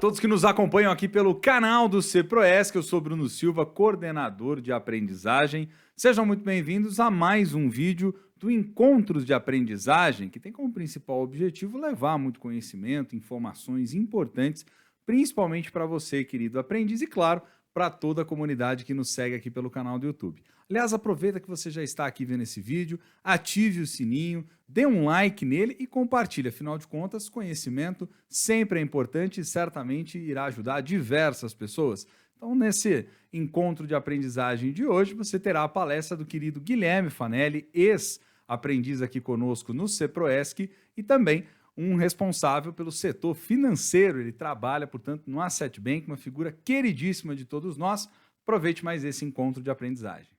todos que nos acompanham aqui pelo canal do CEPROESC, eu sou Bruno Silva, coordenador de aprendizagem. Sejam muito bem-vindos a mais um vídeo do Encontros de Aprendizagem, que tem como principal objetivo levar muito conhecimento, informações importantes, principalmente para você, querido aprendiz, e claro, para toda a comunidade que nos segue aqui pelo canal do YouTube. Aliás, aproveita que você já está aqui vendo esse vídeo, ative o sininho, dê um like nele e compartilhe. Afinal de contas, conhecimento sempre é importante e certamente irá ajudar diversas pessoas. Então, nesse encontro de aprendizagem de hoje, você terá a palestra do querido Guilherme Fanelli, ex-aprendiz aqui conosco no CEPROESC e também um responsável pelo setor financeiro. Ele trabalha, portanto, no Asset Bank, uma figura queridíssima de todos nós. Aproveite mais esse encontro de aprendizagem.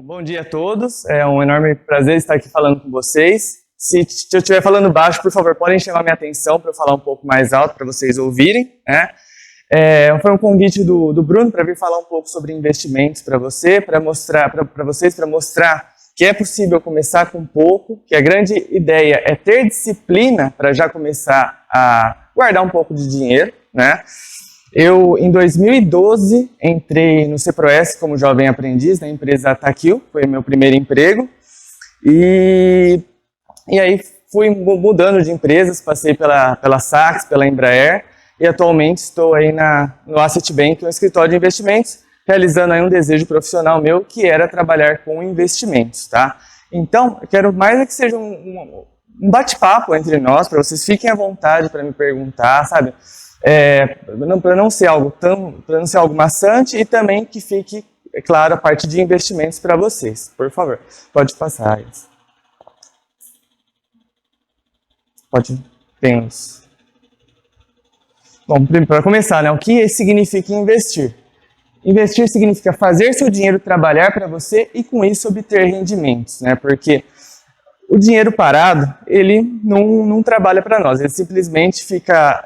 Bom dia a todos, é um enorme prazer estar aqui falando com vocês. Se eu estiver falando baixo, por favor, podem chamar minha atenção para eu falar um pouco mais alto para vocês ouvirem, né? Foi um convite do Bruno para vir falar um pouco sobre investimentos para vocês, para mostrar que é possível começar com pouco, que a grande ideia é ter disciplina para já começar a guardar um pouco de dinheiro, né? Eu, em 2012, entrei no CEPROESC como jovem aprendiz na empresa Takil, foi meu primeiro emprego, e aí fui mudando de empresas, passei pela Saks, pela Embraer, e atualmente estou aí no Asset Bank, um escritório de investimentos, realizando aí um desejo profissional meu, que era trabalhar com investimentos, tá? Então, eu quero mais que seja um bate-papo entre nós, para vocês fiquem à vontade para me perguntar, sabe? Para não ser algo maçante e também que fique, é claro, a parte de investimentos para vocês. Por favor, pode passar isso. Tem uns. Bom, para começar, né, o que significa investir? Investir significa fazer seu dinheiro trabalhar para você e com isso obter rendimentos, né? Porque o dinheiro parado, ele não trabalha para nós, ele simplesmente fica,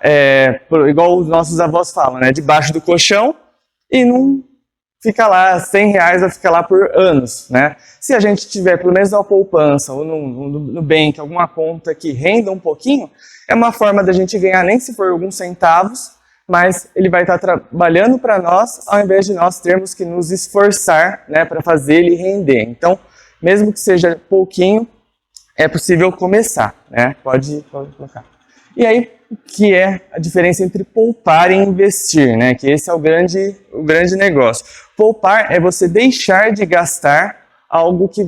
igual os nossos avós falam, né, debaixo do colchão e não fica lá, R$100 vai ficar lá por anos, né? Se a gente tiver pelo menos uma poupança ou no Bank, alguma conta que renda um pouquinho, é uma forma da gente ganhar, nem se for alguns centavos, mas ele vai estar trabalhando para nós, ao invés de nós termos que nos esforçar, né, para fazer ele render. Então, mesmo que seja pouquinho, é possível começar, né? Pode colocar. E aí, o que é a diferença entre poupar e investir, né? Que esse é o grande negócio. Poupar é você deixar de gastar algo que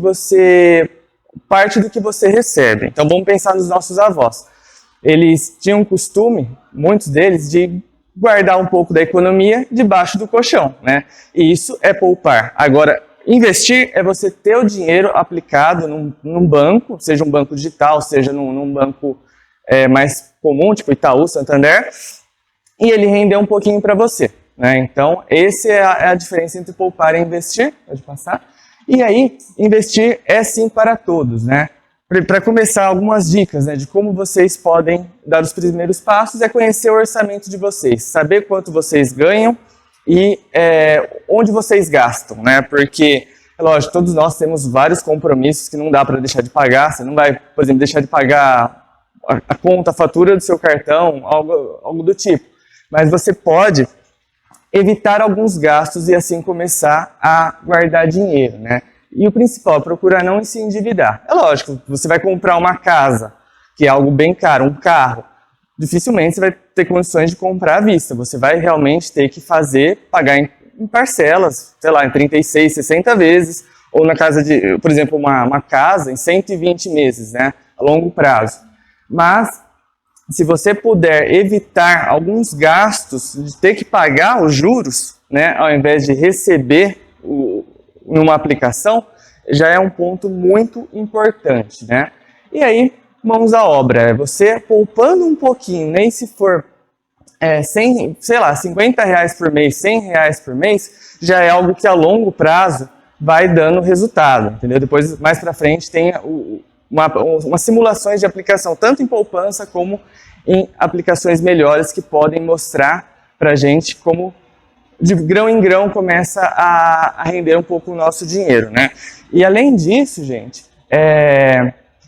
parte do que você recebe. Então, vamos pensar nos nossos avós. Eles tinham costume, muitos deles, de guardar um pouco da economia debaixo do colchão, né? E isso é poupar. Agora, investir é você ter o dinheiro aplicado num banco, seja um banco digital, seja num banco mais comum, tipo Itaú, Santander, e ele render um pouquinho para você, né? Então, essa é a diferença entre poupar e investir. Pode passar. E aí, investir é sim para todos, né? Para começar, algumas dicas, né, de como vocês podem dar os primeiros passos é conhecer o orçamento de vocês, saber quanto vocês ganham e onde vocês gastam, né? Porque, é lógico, todos nós temos vários compromissos que não dá para deixar de pagar. Você não vai, por exemplo, deixar de pagar a conta, a fatura do seu cartão, algo do tipo. Mas você pode evitar alguns gastos e assim começar a guardar dinheiro, né? E o principal, procurar não se endividar. É lógico, você vai comprar uma casa, que é algo bem caro, um carro. Dificilmente você vai ter condições de comprar à vista. Você vai realmente ter que pagar em parcelas, sei lá, em 36, 60 vezes, ou na casa de, por exemplo, uma casa em 120 meses, né, a longo prazo. Mas, se você puder evitar alguns gastos de ter que pagar os juros, né, ao invés de receber numa aplicação, já é um ponto muito importante, né? E aí, mãos à obra, você poupando um pouquinho, nem se for R$50 por mês, R$100 por mês, já é algo que a longo prazo vai dando resultado, entendeu? Depois, mais para frente, tem umas simulações de aplicação, tanto em poupança como em aplicações melhores que podem mostrar para a gente como de grão em grão começa a render um pouco o nosso dinheiro, né? E além disso, gente,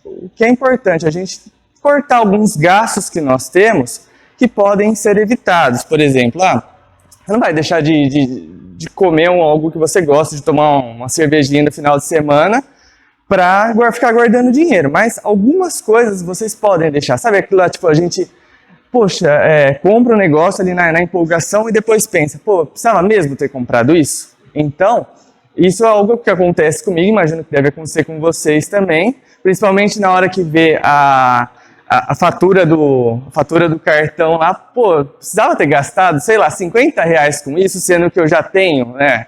o que é importante, a gente cortar alguns gastos que nós temos que podem ser evitados. Por exemplo, você não vai deixar de comer algo que você gosta, de tomar uma cervejinha no final de semana, para ficar guardando dinheiro. Mas algumas coisas vocês podem deixar. Sabe aquilo lá, tipo, a gente, poxa, compra um negócio ali na empolgação e depois pensa, pô, precisava mesmo ter comprado isso? Então, isso é algo que acontece comigo, imagino que deve acontecer com vocês também, principalmente na hora que vê a fatura do cartão lá, pô, precisava ter gastado, sei lá, R$50 com isso, sendo que eu já tenho, né?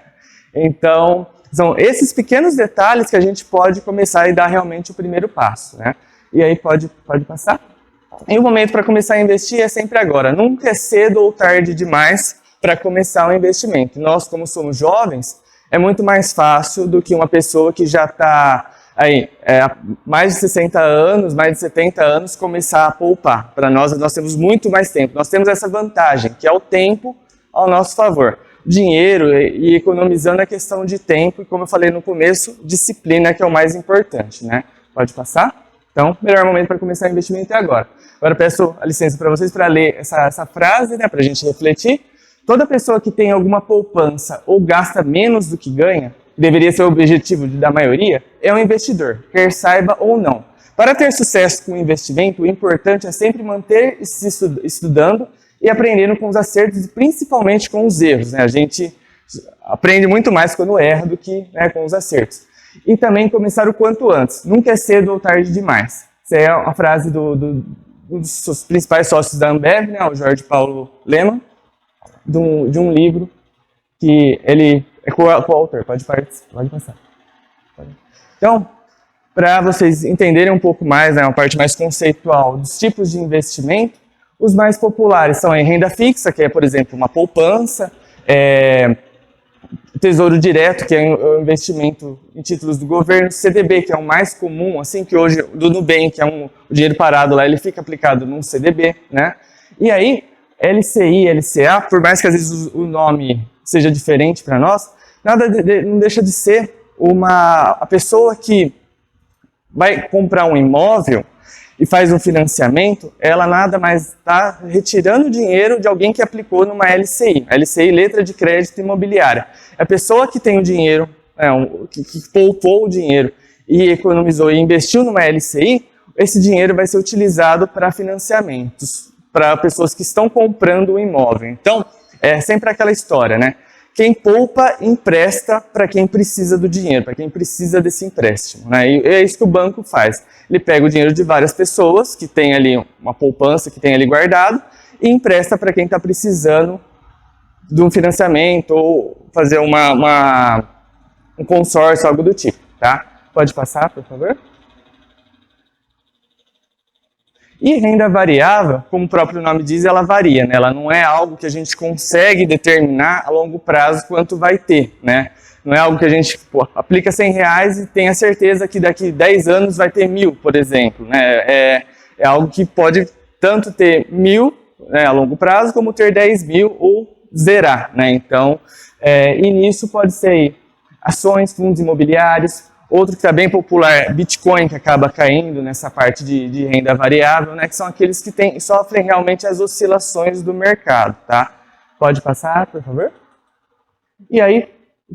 Então, são esses pequenos detalhes que a gente pode começar e dar realmente o primeiro passo, né? E aí pode passar. E o momento para começar a investir é sempre agora. Nunca é cedo ou tarde demais para começar o investimento. Nós, como somos jovens, é muito mais fácil do que uma pessoa que já está aí mais de 60 anos, mais de 70 anos, começar a poupar. Para nós temos muito mais tempo. Nós temos essa vantagem, que é o tempo ao nosso favor. Dinheiro e economizando a questão de tempo e, como eu falei no começo, disciplina, que é o mais importante, né? Pode passar? Então, o melhor momento para começar o investimento é agora. Agora peço a licença para vocês para ler essa frase, né, para a gente refletir. Toda pessoa que tem alguma poupança ou gasta menos do que ganha, que deveria ser o objetivo da maioria, é um investidor, quer saiba ou não. Para ter sucesso com o investimento, o importante é sempre manter-se estudando e aprendendo com os acertos e principalmente com os erros, né? A gente aprende muito mais quando erra do que, né, com os acertos. E também começar o quanto antes. Nunca é cedo ou tarde demais. Essa é a frase um dos principais sócios da Ambev, né, o Jorge Paulo Lemann, de um livro que ele é coautor. Pode passar. Então, para vocês entenderem um pouco mais, né, uma parte mais conceitual dos tipos de investimento, os mais populares são em renda fixa, que é, por exemplo, uma poupança, tesouro direto, que é o investimento em títulos do governo, CDB, que é o mais comum, assim que hoje, do Nubank, que é o dinheiro parado lá, ele fica aplicado num CDB, né? E aí, LCI, LCA, por mais que às vezes o nome seja diferente para nós, não deixa de ser a pessoa que vai comprar um imóvel e faz um financiamento, ela nada mais está retirando dinheiro de alguém que aplicou numa LCI. LCI, letra de crédito imobiliária. A pessoa que tem o dinheiro, que poupou o dinheiro e economizou e investiu numa LCI, esse dinheiro vai ser utilizado para financiamentos, para pessoas que estão comprando o imóvel. Então, é sempre aquela história, né? Quem poupa, empresta para quem precisa do dinheiro, para quem precisa desse empréstimo, né? E é isso que o banco faz. Ele pega o dinheiro de várias pessoas que tem ali uma poupança, que tem ali guardado, e empresta para quem está precisando de um financiamento ou fazer um consórcio, algo do tipo, tá? Pode passar, por favor? E renda variável, como o próprio nome diz, ela varia, né? Ela não é algo que a gente consegue determinar a longo prazo quanto vai ter, né? Não é algo que a gente aplica R$100 e tem a certeza que daqui 10 anos vai ter 1.000, por exemplo, né? É algo que pode tanto ter 1.000, né, a longo prazo, como ter 10.000 ou zerar, né? Então, e nisso pode ser ações, fundos imobiliários. Outro que está bem popular, Bitcoin, que acaba caindo nessa parte de renda variável, né, que são aqueles que sofrem realmente as oscilações do mercado, tá? Pode passar, por favor? E aí,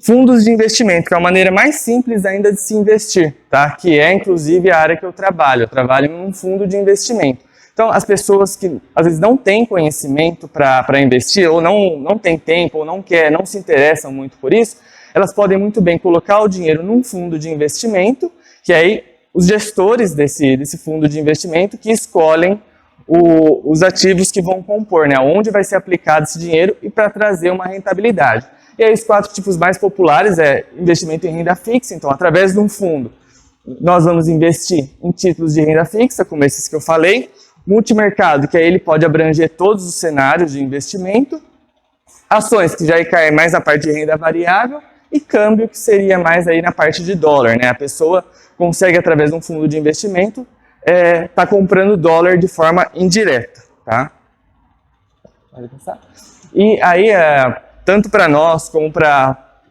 fundos de investimento, que é a maneira mais simples ainda de se investir, tá? Que é, inclusive, a área que eu trabalho. Eu trabalho em um fundo de investimento. Então, as pessoas que, às vezes, não têm conhecimento para investir, ou não têm tempo, ou não se interessam muito por isso, elas podem muito bem colocar o dinheiro num fundo de investimento, que aí os gestores desse fundo de investimento que escolhem os ativos que vão compor, né? Onde vai ser aplicado esse dinheiro e para trazer uma rentabilidade. E aí os 4 tipos mais populares é investimento em renda fixa, então através de um fundo nós vamos investir em títulos de renda fixa, como esses que eu falei, multimercado, que aí ele pode abranger todos os cenários de investimento, ações, que já cai mais na parte de renda variável, e câmbio, que seria mais aí na parte de dólar, né? A pessoa consegue, através de um fundo de investimento, tá comprando dólar de forma indireta, tá? Pode passar. E aí, tanto para nós, como para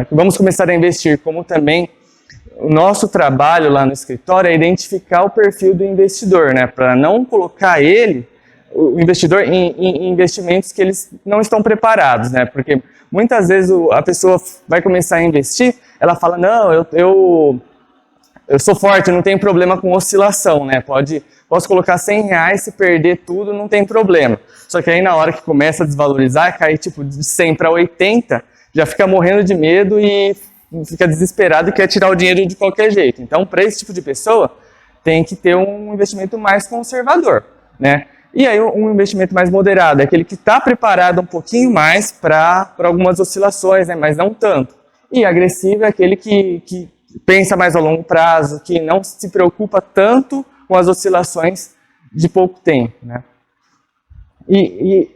vamos começar a investir, como também o nosso trabalho lá no escritório é identificar o perfil do investidor, né? Para não colocar ele o investidor em investimentos que eles não estão preparados, né? Porque muitas vezes a pessoa vai começar a investir, ela fala, não, eu sou forte, não tenho problema com oscilação, né? Posso colocar R$100, se perder tudo, não tem problema. Só que aí na hora que começa a desvalorizar, cai tipo de 100 para 80, já fica morrendo de medo e fica desesperado e quer tirar o dinheiro de qualquer jeito. Então, para esse tipo de pessoa, tem que ter um investimento mais conservador, né? E aí um investimento mais moderado é aquele que está preparado um pouquinho mais para algumas oscilações, né? Mas não tanto. E agressivo é aquele que pensa mais a longo prazo, que não se preocupa tanto com as oscilações de pouco tempo, né? E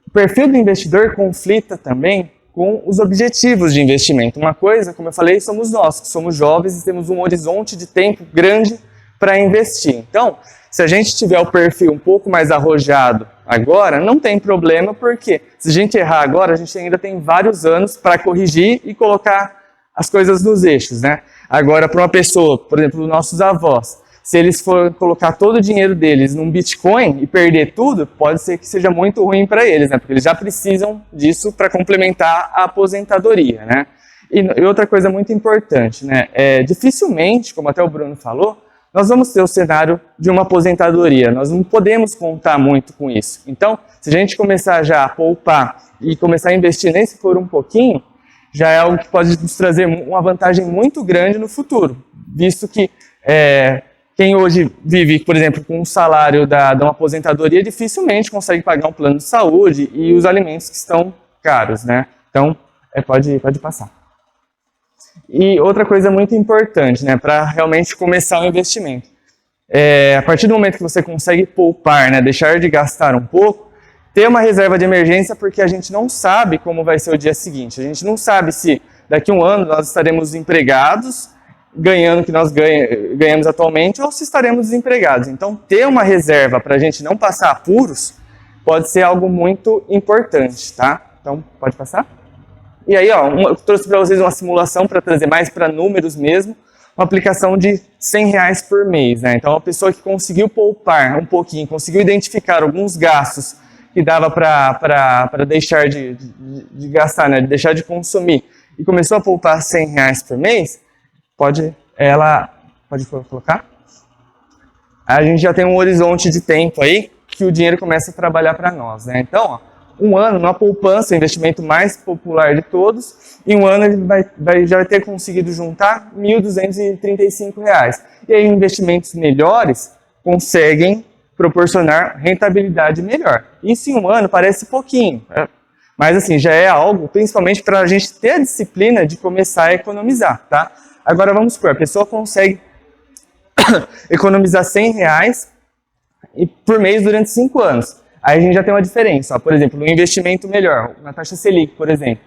o perfil do investidor conflita também com os objetivos de investimento. Uma coisa, como eu falei, somos nós, que somos jovens e temos um horizonte de tempo grande para investir. Então, se a gente tiver o perfil um pouco mais arrojado agora, não tem problema, porque se a gente errar agora, a gente ainda tem vários anos para corrigir e colocar as coisas nos eixos, né? Agora, para uma pessoa, por exemplo, nossos avós, se eles forem colocar todo o dinheiro deles num Bitcoin e perder tudo, pode ser que seja muito ruim para eles, né? Porque eles já precisam disso para complementar a aposentadoria, né? E outra coisa muito importante, né? Dificilmente, como até o Bruno falou, nós vamos ter o cenário de uma aposentadoria. Nós não podemos contar muito com isso. Então, se a gente começar já a poupar e começar a investir nem se for um pouquinho, já é algo que pode nos trazer uma vantagem muito grande no futuro, visto que quem hoje vive, por exemplo, com um salário de uma aposentadoria, dificilmente consegue pagar um plano de saúde e os alimentos que estão caros, né? Então, pode passar. E outra coisa muito importante, né, para realmente começar o investimento. A partir do momento que você consegue poupar, né, deixar de gastar um pouco, ter uma reserva de emergência, porque a gente não sabe como vai ser o dia seguinte. A gente não sabe se daqui a um ano nós estaremos empregados, ganhando o que nós ganhamos atualmente, ou se estaremos desempregados. Então, ter uma reserva para a gente não passar apuros pode ser algo muito importante, tá? Então, pode passar? E aí, ó, eu trouxe para vocês uma simulação para trazer mais para números mesmo, uma aplicação de R$100 por mês, né? Então, a pessoa que conseguiu poupar um pouquinho, conseguiu identificar alguns gastos que dava para deixar de gastar, né? De deixar de consumir, e começou a poupar R$100 por mês, pode colocar? A gente já tem um horizonte de tempo aí que o dinheiro começa a trabalhar para nós, né? Então, ó, um ano na poupança, o investimento mais popular de todos, em um ano ele já vai ter conseguido juntar R$1.235. E aí investimentos melhores conseguem proporcionar rentabilidade melhor. Isso em um ano parece pouquinho, né? Mas assim, já é algo, principalmente para a gente ter a disciplina de começar a economizar, tá? Agora vamos supor, a pessoa consegue economizar R$100 por mês durante 5 anos. Aí a gente já tem uma diferença. Ó, por exemplo, um investimento melhor, na taxa Selic, por exemplo,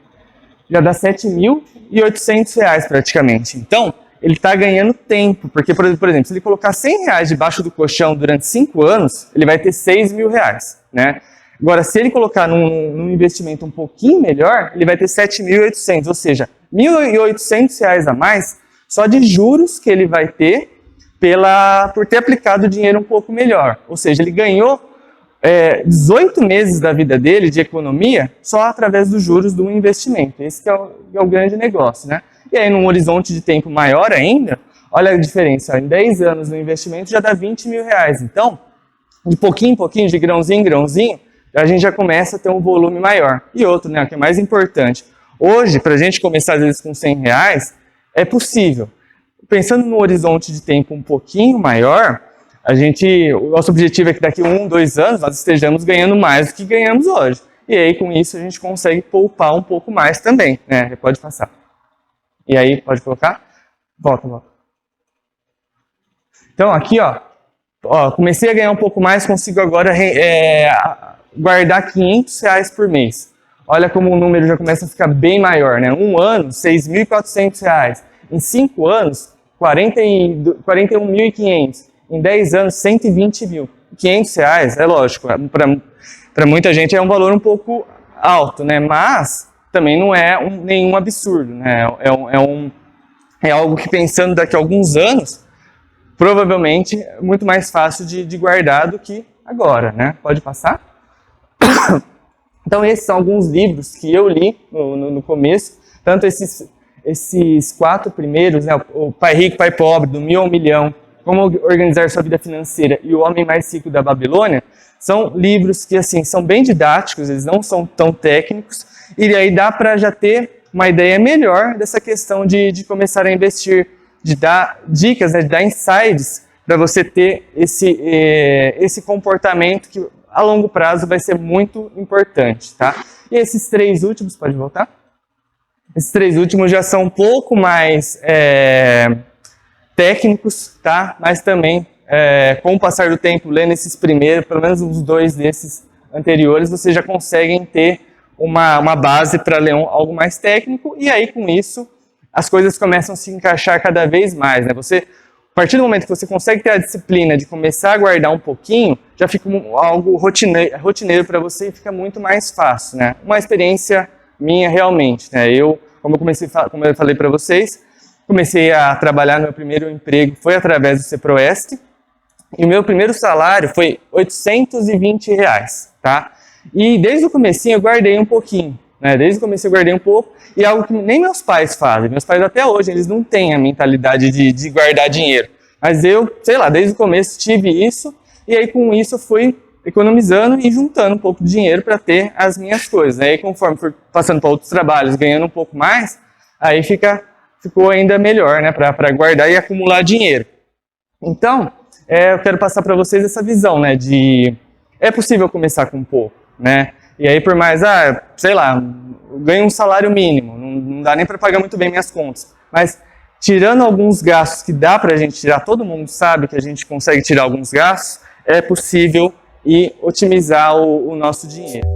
já dá R$7.800 praticamente. Então, ele está ganhando tempo, porque, por exemplo, se ele colocar R$100 debaixo do colchão durante 5 anos, ele vai ter R$6.000, né? Agora, se ele colocar num investimento um pouquinho melhor, ele vai ter 7.800, ou seja, R$1.800 a mais só de juros que ele vai ter por ter aplicado o dinheiro um pouco melhor. Ou seja, ele ganhou 18 meses da vida dele de economia só através dos juros do investimento. Esse que é o grande negócio, né? E aí, num horizonte de tempo maior ainda, olha a diferença, ó, em 10 anos no investimento já dá R$20.000. Então, de pouquinho em pouquinho, de grãozinho em grãozinho, a gente já começa a ter um volume maior. E outro, né, que é mais importante, hoje, para a gente começar às vezes com R$100, é possível. Pensando no horizonte de tempo um pouquinho maior, o nosso objetivo é que daqui a 1, 2 anos nós estejamos ganhando mais do que ganhamos hoje. E aí, com isso, a gente consegue poupar um pouco mais também, né? Pode passar. E aí, pode colocar? Volta. Então, aqui, ó, comecei a ganhar um pouco mais, consigo agora guardar R$500 por mês. Olha como o número já começa a ficar bem maior, né? Um ano, R$6.400. Em 5 anos, R$41.500. Em 10 anos, R$120.000. R$500, é lógico, para muita gente é um valor um pouco alto, né? Mas também não é nenhum absurdo, né? É algo que, pensando daqui a alguns anos, provavelmente é muito mais fácil de guardar do que agora, né? Pode passar? Então, esses são alguns livros que eu li no começo, tanto esses 4 primeiros, né? O Pai Rico, Pai Pobre, do 1000 ao Milhão, Como Organizar Sua Vida Financeira e O Homem Mais Rico da Babilônia, são livros que, assim, são bem didáticos, eles não são tão técnicos, e aí dá para já ter uma ideia melhor dessa questão de começar a investir, de dar dicas, né, de dar insights para você ter esse comportamento que a longo prazo vai ser muito importante, tá? E esses 3 últimos, pode voltar? Esses 3 últimos já são um pouco mais técnicos, tá? Mas também, com o passar do tempo, lendo esses primeiros, pelo menos uns 2 desses anteriores, vocês já conseguem ter uma base para ler algo mais técnico, e aí com isso as coisas começam a se encaixar cada vez mais, né? A partir do momento que você consegue ter a disciplina de começar a guardar um pouquinho, já fica algo rotineiro para você e fica muito mais fácil, né? Uma experiência minha realmente, né? Como eu falei para vocês, comecei a trabalhar no meu primeiro emprego, foi através do Ceproeste, e o meu primeiro salário foi R$820, tá? E desde o comecinho eu guardei um pouquinho, né? Desde o começo eu guardei um pouco, e algo que nem meus pais fazem. Meus pais até hoje, eles não têm a mentalidade de guardar dinheiro. Mas eu, sei lá, desde o começo tive isso, e aí com isso eu fui economizando e juntando um pouco de dinheiro para ter as minhas coisas. Aí conforme fui passando para outros trabalhos, ganhando um pouco mais, aí ficou ainda melhor, né, para guardar e acumular dinheiro. Então, eu quero passar para vocês essa visão, né, é possível começar com pouco, né? E aí por mais, sei lá, eu ganho um salário mínimo, não dá nem para pagar muito bem minhas contas, mas tirando alguns gastos que dá para a gente tirar, todo mundo sabe que a gente consegue tirar alguns gastos, é possível e otimizar o nosso dinheiro.